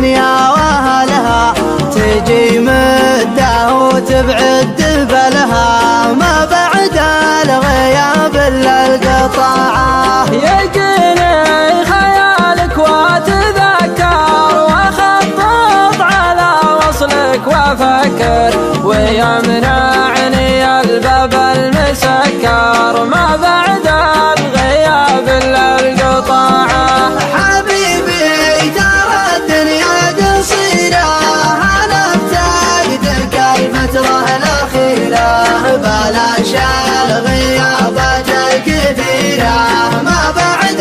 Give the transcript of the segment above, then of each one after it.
الدنيا واهلها، تجي مده وتبعد بلها، ما بعد الغياب الا القطاعه. يجيني خيالك واتذكر واخطط على وصلك وافكر، ويمنعني الباب المسكر، ما بعد الغياب الا القطاعه. حبيبي ترى الدنيا قصيره، انا بتقدك الفتره الاخيره، بلاش الغيابات الكثيره، ما بعد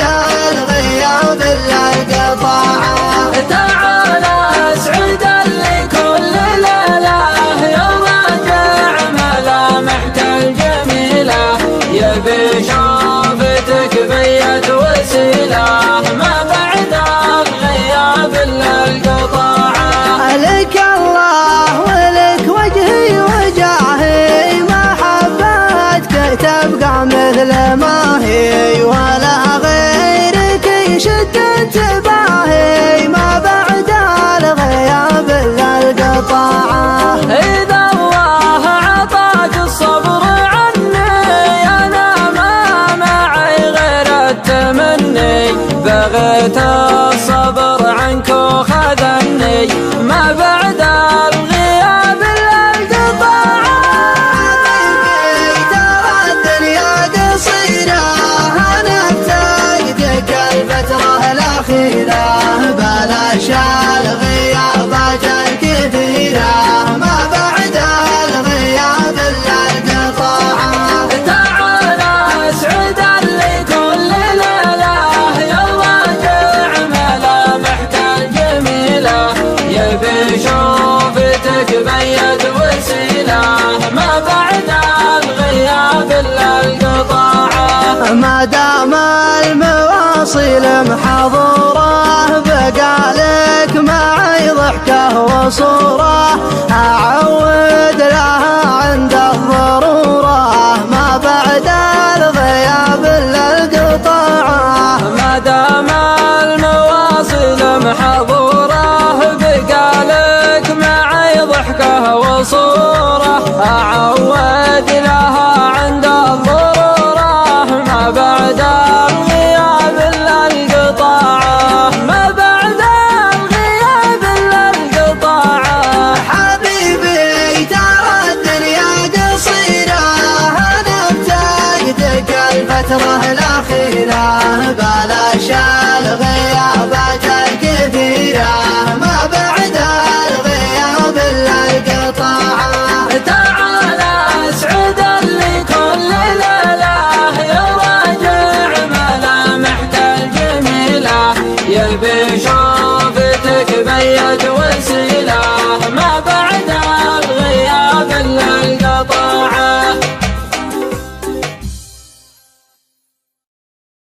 الغياب الا القطاعه. تعال اسعد لكل ليله يوم راجع ملامحك الجميله، يبي شوفتك بيت وسيله، ما بعد الغياب الا القطاعه. لك الله ولك وجهي وجاهي، محبتك تبقى مثل ما هي، ولا غيرك يشد انتباهي، ما بعد الغياب الا القطاعه. إذا الله عطاك الصبر عني، أنا ما معي غير التمني، بغيت الصبر عنك وخذني، ما بعد الغياب إلا القطاعة. حبيبي ترى الدنيا قصيرة، أنا بتقدك الفترة الأخيرة، بلاش الغيابات الكثيرة، ما بعد الغياب إلا القطاعة. تعال اسعد لكل ليلة يوم راجع ملامحك الجميلة، يبي شوفتك بيد وسيلة، ما بعد الغياب إلا القطاعة. ما دام المواصيل محظورة، بقالك معي ضحكة وصورة، أعود لها عند الضرورة، ما بعد الغياب إلا القطاعة. ما دام المواصل محظورة، بقالك معي ضحكة وصورة، أعود لها عند الضرورة، ما بعد الغياب إلا القطاعة، ما بعد الغياب إلا القطاعة. حبيبي ترى الدنيا قصيرة، أنا بتقدك الفترة الأخيرة، بلاش الغيابات الكثيرة، ما بعد الغياب إلا القطاعة. تعال اسعد لكل ليلة يوم راجع ملامحك الجميلة، يبي